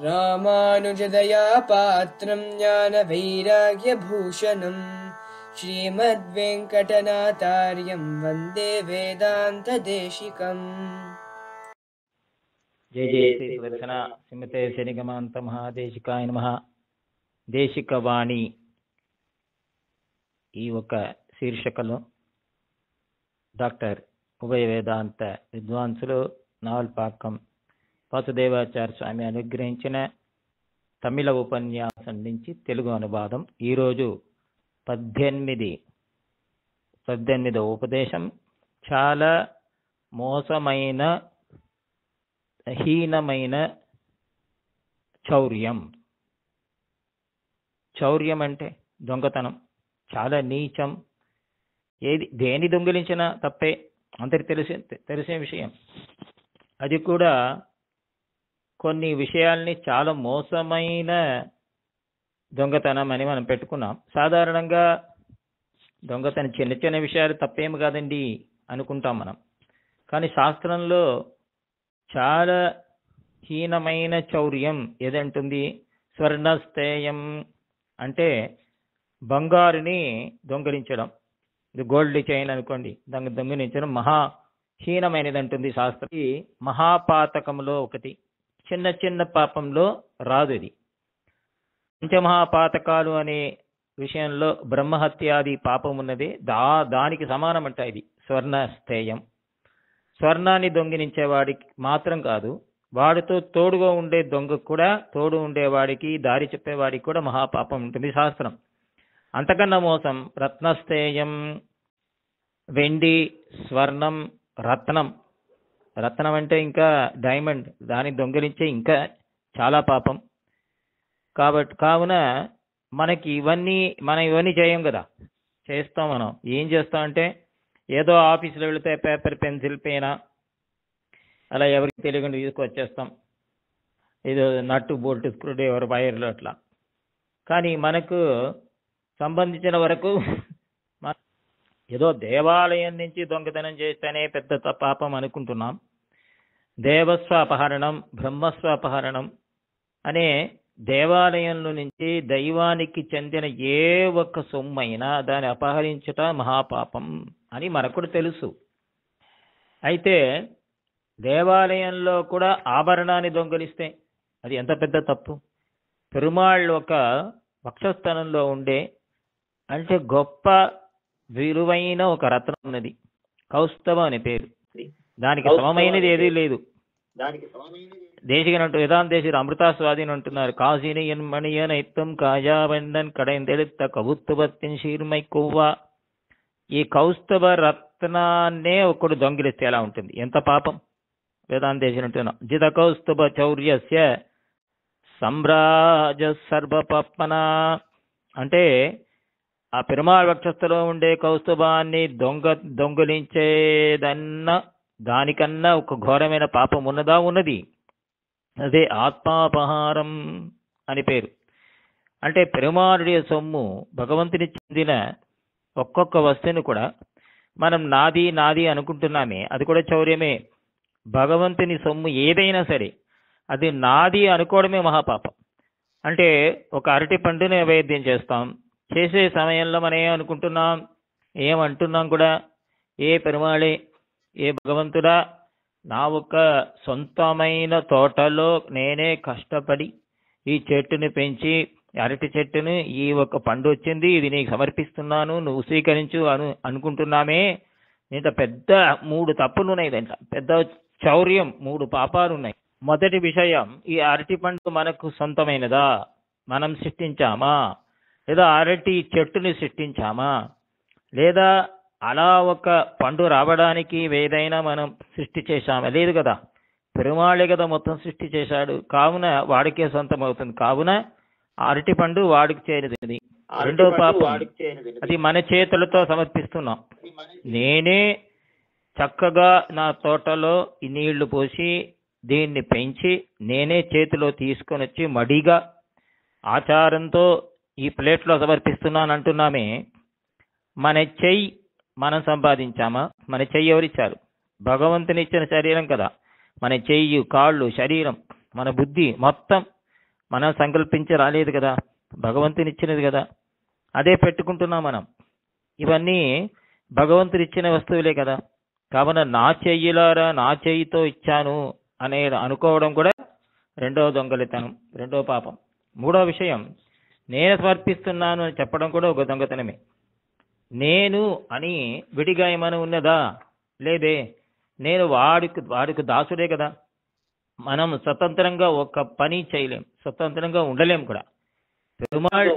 రామానుజదయా పాత్రం జ్ఞాన వైరాగ్య భూషణం శ్రీమద్వేంకటనాథార్యం వందే వేదాంత దేశికం. జయ జయ శ్రీ సుదర్శన శ్రీమతే శనిగమాంత మహాదేశికాయ నమః. దేశికవాణి ఈ ఒక శీర్షికలో డాక్టర్ ఉభయ వేదాంత విద్వాంసులు నావల్పాకం వాసుదేవాచార్య స్వామి అనుగ్రహించిన తమిళ ఉపన్యాసం నుంచి తెలుగు అనువాదం. ఈరోజు 18వ ఉపదేశం. చాలా మోసమైన హీనమైన చౌర్యం. చౌర్యం అంటే దొంగతనం, చాలా నీచం. దేని దొంగిలించినా తప్పే, అందరికి తెలిసే విషయం. అది కూడా కొన్ని విషయాల్ని చాలా మోసమైన దొంగతనం అని మనం పెట్టుకున్నాం. సాధారణంగా దొంగతనం చిన్న చిన్న విషయాలు తప్పేమి కాదండి అనుకుంటాం మనం. కానీ శాస్త్రంలో చాలా హీనమైన చౌర్యం ఏదంటుంది? స్వర్ణస్థేయం అంటే బంగారుని దొంగిలించడం. ఇది గోల్డ్ చైన్ అనుకోండి, దాన్ని దొంగిలించడం మహాహీనమైనది అంటుంది శాస్త్రం. మహాపాతకంలో ఒకటి, చిన్న చిన్న పాపంలో రాదు. ఇది పంచమహాపాతకాలు అనే విషయంలో బ్రహ్మహత్యాది పాపం ఉన్నది, దానికి సమానం అంట ఇది స్వర్ణస్థేయం. స్వర్ణాన్ని దొంగిలించేవాడికి మాత్రం కాదు, వాడితో తోడుగా ఉండే దొంగకు కూడా, తోడు ఉండేవాడికి, దారి చెప్పేవాడికి కూడా మహాపాపం ఉంటుంది శాస్త్రం. అంతకన్నా మోసం రత్నస్థేయం. వెండి, స్వర్ణం, రత్నం. రత్నం అంటే ఇంకా డైమండ్, దాన్ని దొంగిలించే ఇంకా చాలా పాపం. కావున మనం ఇవన్నీ చేయం కదా. చేస్తాం. మనం ఏం చేస్తామంటే ఏదో ఆఫీసులో వెళితే పేపర్, పెన్సిల్, పేనా అలా ఎవరికి తెలియకుండా తీసుకొచ్చేస్తాం. ఏదో నట్టు, బోల్ట్, స్క్రూ డ్రైవర్, వైర్లు అట్లా. కానీ మనకు సంబంధించిన వరకు ఏదో దేవాలయం నుంచి దొంగతనం చేస్తేనే పెద్ద పాపం అనుకుంటున్నాం. దేవస్వ అపహరణం, బ్రహ్మస్వ అపహరణం అనే దేవాలయంలో నుంచి దైవానికి చెందిన ఏ ఒక్క సొమ్మైనా దాన్ని అపహరించుట మహాపాపం అని మనకు కూడా తెలుసు. అయితే దేవాలయంలో కూడా ఆభరణాన్ని దొంగిలిస్తే అది ఎంత పెద్ద తప్పు. పెరుమాళ్ళు ఒక వక్షస్థలంలో ఉండే అంటే గొప్ప విలువైన ఒక రత్నం ఉన్నది, కౌస్తభ అనే పేరు. దానికి సమమైనది ఏదీ లేదు. தேசிகன் வேதாந்த தேசிகர் அமிர்தாஸ்வாதின்னு అంటున్నారు. காசினியன் மணியன் ஐத்தம் காஜாவந்தன் கடைந்தெடுத்த కౌస్తుభத்தின் శీర్మై కొవ్వా. ఈ కౌస్తభ రత్నాన్నే ఒకడు దొంగిలిస్తే ఎలా ఉంటుంది? ఎంత పాపం. వేదాంత దేశికన్ అంటున్నాం, జిత కౌస్తుభ చౌర్యస్య సమ్రాజ సర్వపప్పన. అంటే ఆ పెరుమాళ్ వక్షస్థలో ఉండే కౌస్తుభాన్ని దానికన్నా ఒక ఘోరమైన పాపం ఉన్నది. అదే ఆత్మాపహారం అని పేరు. అంటే పెరుమాళుడి సొమ్ము, భగవంతుని చెందిన ఒక్కొక్క వస్తువుని కూడా మనం నాది అనుకుంటున్నామే, అది కూడా చౌర్యమే. భగవంతుని సొమ్ము ఏదైనా సరే అది నాది అనుకోవడమే మహాపాపం. అంటే ఒక అరటి పండుని నైవేద్యం చేస్తాం. చేసే సమయంలో మనం ఏమంటున్నాం కూడా, ఏ పెరుమాళే, ఏ భగవంతుడా, నా ఒక సొంతమైన తోటలో నేనే కష్టపడి ఈ చెట్టుని పెంచి, అరటి చెట్టుని, ఈ ఒక పండు వచ్చింది, ఇది నీకు సమర్పిస్తున్నాను, నువ్వు స్వీకరించు అనుకుంటున్నామే. ఇంత పెద్ద 3 తప్పులు ఉన్నాయి. దాంట్లో పెద్ద చౌర్యం, 3 పాపాలు ఉన్నాయి. మొదటి విషయం, ఈ అరటి పండు మనకు సొంతమైనదా? మనం సృష్టించామా? లేదా అరటి చెట్టుని సృష్టించామా? లేదా అలా ఒక పండు రావడానికి ఏదైనా మనం సృష్టి చేశామా? లేదు కదా. పెరుమాళే కదా మొత్తం సృష్టి చేశాడు. కావున వాడికే సొంతం అవుతుంది. కావున అరటి పండు వాడికి చేరినది. రెండో పాపం, అది మన చేతులతో సమర్పిస్తున్నాం. నేనే చక్కగా నా తోటలో ఈ నీళ్లు పోసి దీన్ని పెంచి నేనే చేతిలో తీసుకొని వచ్చి మడిగా ఆచారంతో ఈ ప్లేట్లో సమర్పిస్తున్నాను అంటున్నామే. మన చెయ్యి మనం సంపాదించామా? మన చెయ్యి ఎవరిచ్చారు? భగవంతుని ఇచ్చిన శరీరం కదా. మన చెయ్యి, కాళ్ళు, శరీరం, మన బుద్ధి మొత్తం మనం సంకల్పించి రాలేదు కదా, భగవంతుని ఇచ్చినది కదా, అదే పెట్టుకుంటున్నాం మనం. ఇవన్నీ భగవంతుడు ఇచ్చిన వస్తువులే కదా. కావున నా చెయ్యిలారా నా చెయ్యితో ఇచ్చాను అనే అనుకోవడం కూడా రెండవ దొంగలితనం, రెండవ పాపం. మూడో విషయం, నేను సమర్పిస్తున్నాను అని చెప్పడం కూడా ఒక దొంగతనమే. నేను అని విడిగా ఏమైనా ఉన్నదా? లేదే. నేను వాడికి దాసుడే కదా. మనం స్వతంత్రంగా ఒక పని చేయలేం, స్వతంత్రంగా ఉండలేం కూడా. పెరుమాళ్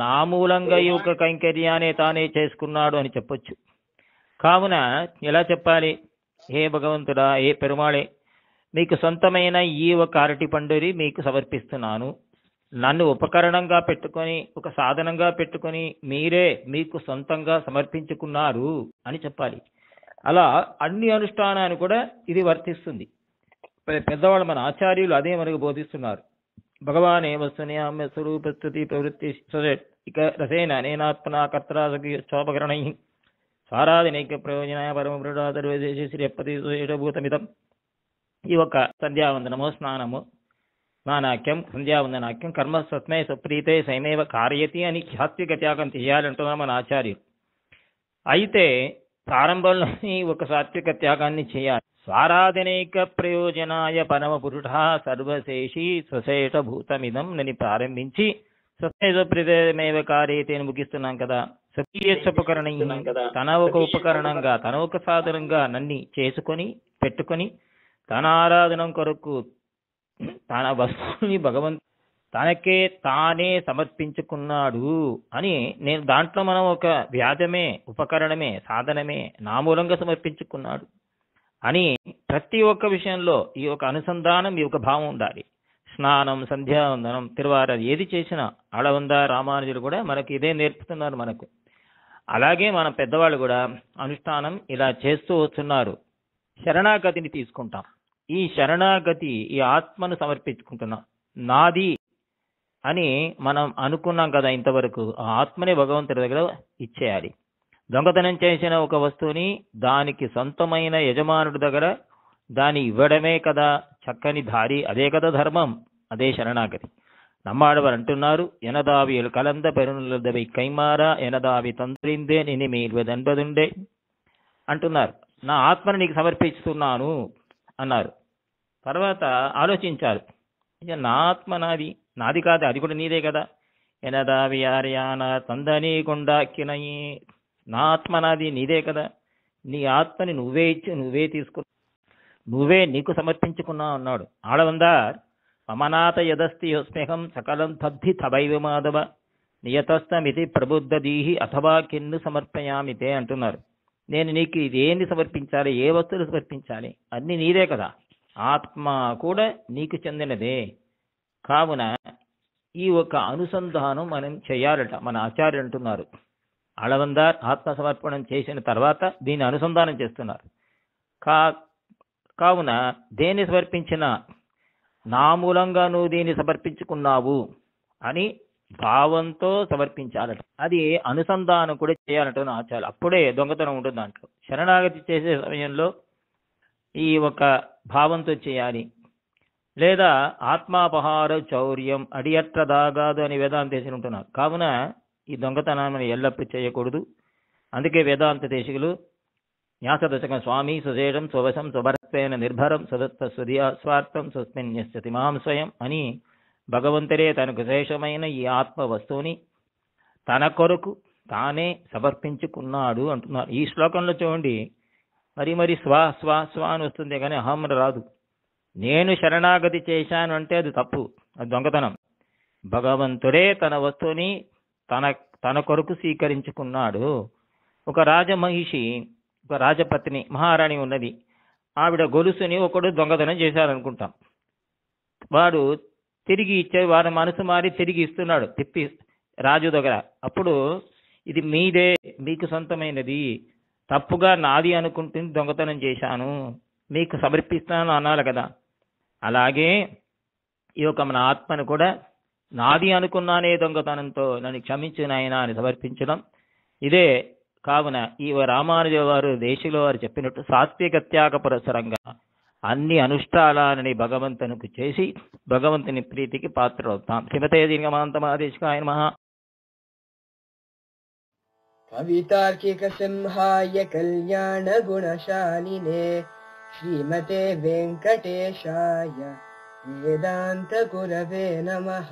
నా మూలంగా ఈ ఒక కైంకర్యాన్ని తానే చేసుకున్నాడు అని చెప్పొచ్చు. కావున ఎలా చెప్పాలి? ఏ భగవంతుడా, ఏ పెరుమాళే, మీకు సొంతమైన ఈ ఒక అరటి పండుని మీకు సమర్పిస్తున్నాను. నన్ను ఉపకరణంగా పెట్టుకొని, ఒక సాధనంగా పెట్టుకొని మీరే మీకు సొంతంగా సమర్పించుకున్నారు అని చెప్పాలి. అలా అన్ని అనుష్ఠానాన్ని కూడా ఇది వర్తిస్తుంది. పెద్దవాళ్ళు, మన ఆచార్యులు అదే మనకు బోధిస్తున్నారు. భగవాన్ ఏమస్తున్యామ్య స్వరూపస్థుతి ప్రవృత్తి ఇక రసేన అనేనాత్మనా కర్తరాసోపకరణై సారాదినైక ప్రయోజనాయ పరమృఢాదర్వేశ శ్రీపతిభూతమితం. ఈ ఒక సంధ్యావందనము, స్నానాఖ్యం, సంధ్యావందనాఖ్యం కర్మ స్వస్మై సుప్రీతే సైమేవ కార్యతి అని సాత్విక త్యాగం చేయాలంటున్నారు మన ఆచార్యులు. అయితే ప్రారంభంలో ఈ ఒక సాత్విక త్యాగాన్ని చేయాలి. స్వారాధనైక ప్రయోజనాయ పరమ పురుష సర్వశేషి స్వశేషభూతమిదం నని ప్రారంభించి స్వస్మై సుప్రీతమేవ కార్యతి అని ముగిస్తున్నాం కదా. స్వకీయోపకరణ, తన ఒక ఉపకరణంగా, తన ఒక సాధనంగా నన్ని చేసుకొని పెట్టుకొని తన ఆరాధన కొరకు తన వస్తువుని భగవంతు తనకే తానే సమర్పించుకున్నాడు అని నేను దాంట్లో మనం ఒక వ్యాజమే, ఉపకరణమే, సాధనమే, నా మూలంగా సమర్పించుకున్నాడు అని ప్రతి ఒక్క విషయంలో ఈ ఒక అనుసంధానం, ఈ ఒక భావం ఉండాలి. స్నానం, సంధ్యావందనం, తిరువారాధన ఏది చేసినా ఆళవంద రామానుజులు కూడా మనకి ఇదే నేర్పుతున్నారు మనకు. అలాగే మన పెద్దవాళ్ళు కూడా అనుష్ఠానం ఇలా చేస్తూ వస్తున్నారు. శరణాగతిని తీసుకుంటాం. ఈ శరణాగతి, ఈ ఆత్మను సమర్పించుకుంటున్నాం. నాది అని మనం అనుకున్నాం కదా ఇంతవరకు. ఆ ఆత్మని భగవంతుడి దగ్గర ఇచ్చేయాలి. దొంగతనం చేసిన ఒక వస్తువుని దానికి సొంతమైన యజమానుడి దగ్గర దాన్ని ఇవ్వడమే కదా చక్కని దారి. అదే కదా ధర్మం, అదే శరణాగతి. நம்மாழ்வார் అంటున్నారు, ఎనదావియల్ కలంద పెరునులదవి కైమారా ఎనదావి తండ్రిందే నిని మీల్వదన్బదుండే అంటున్నారు. నా ఆత్మను నీకు సమర్పిస్తున్నాను అన్నారు. తర్వాత ఆలోచించారు, నా ఆత్మ నాది కాదు, అది కూడా నీదే కదా. ఎనదావి ఆర్యాన తందని కొండాక్కినయి, నా ఆత్మ నాది, నీదే కదా. నీ ఆత్మని నువ్వే ఇచ్చి నువ్వే తీసుకున్నా, నువ్వే నీకు సమర్పించుకున్నావు అన్నాడు. ఆళవందార్ మమనాథ యదస్తి యోస్మేహం సకలం తద్ధి తవైవ మాధవ నియతస్థమితి ప్రబుద్ధదీహి అథవా కిన్ను సమర్పయామితే అంటున్నారు. నేను నీకు ఇదేంది సమర్పించాలి, ఏ వస్తువులు సమర్పించాలి, అన్ని నీదే కదా. ఆత్మ కూడా నీకు చెందినదే. కావున ఈ ఒక అనుసంధానం మనం చేయాలట మన ఆచార్యులు అంటున్నారు. ఆళవందార్ ఆత్మ సమర్పణం చేసిన తర్వాత దీన్ని అనుసంధానం చేస్తున్నారు. కావున దేన్ని సమర్పించినా నా మూలంగా నువ్వు దీన్ని సమర్పించుకున్నావు అని భావంతో సమర్పించాలట. అది అనుసంధానం కూడా చేయాలంట ఆచార్యులు. అప్పుడే దొంగతనం ఉంటుంది దాంట్లో. శరణాగతి చేసే సమయంలో ఈ ఒక భావంతో చేయాలి. లేదా ఆత్మాపహార చౌర్యం అడియట్ర దాగాదు అని వేదాంత దేశికులు ఉంటున్నారు. కావున ఈ దొంగతనాన్ని ఎల్లప్పుడూ చేయకూడదు. అందుకే వేదాంత దేశికులు న్యాసదశకం స్వామి సుశేషం స్వవశం స్వభరత్వేన నిర్భరం సదత్త స్వధియా స్వార్థం స్వస్మిన్యస్యతి మాం స్వయం అని భగవంతుడే తనకు శేషమైన ఈ ఆత్మ వస్తువుని తన కొరకు తానే సమర్పించుకున్నాడు అంటున్నారు. ఈ శ్లోకంలో చూడండి, మరి స్వ స్వ స్వ అని వస్తుంది కానీ అహం రాదు. నేను శరణాగతి చేశాను అంటే అది తప్పు, అది దొంగతనం. భగవంతుడే తన వస్తువుని తన కొరకు స్వీకరించుకున్నాడు. ఒక రాజమహిషి, ఒక రాజపత్ని మహారాణి ఉన్నది. ఆవిడ గొలుసుని ఒకడు దొంగతనం చేశారనుకుంటాం. వాడు తిరిగి ఇచ్చే, వారి మనసు మారి తిరిగి ఇస్తున్నాడు తిప్పి రాజు దగ్గర. అప్పుడు ఇది మీదే, మీకు సొంతమైనది, తప్పుగా నాది అనుకుంటుంది, దొంగతనం చేశాను, మీకు సమర్పిస్తాను అనాలి కదా. అలాగే ఈ యొక్క మన ఆత్మను కూడా నాది అనుకున్నానే దొంగతనంతో నన్ను క్షమించు నాయనా అని సమర్పించడం ఇదే. కావున ఈ రామానుజ వారు దేశిలో వారు చెప్పినట్టు సాత్విక త్యాగ పురస్సరంగా అన్ని అనుష్ఠానాలని భగవంతునికి చేసి భగవంతుని ప్రీతికి పాత్రవుతాం. శ్రీమతే దీర్ఘమాంతమాదేశికాయ నమః. కవితార్కిక సింహాయ కళ్యాణ గుణశాలినే శ్రీమతే వెంకటేశాయ వేదాంత గురవే నమః.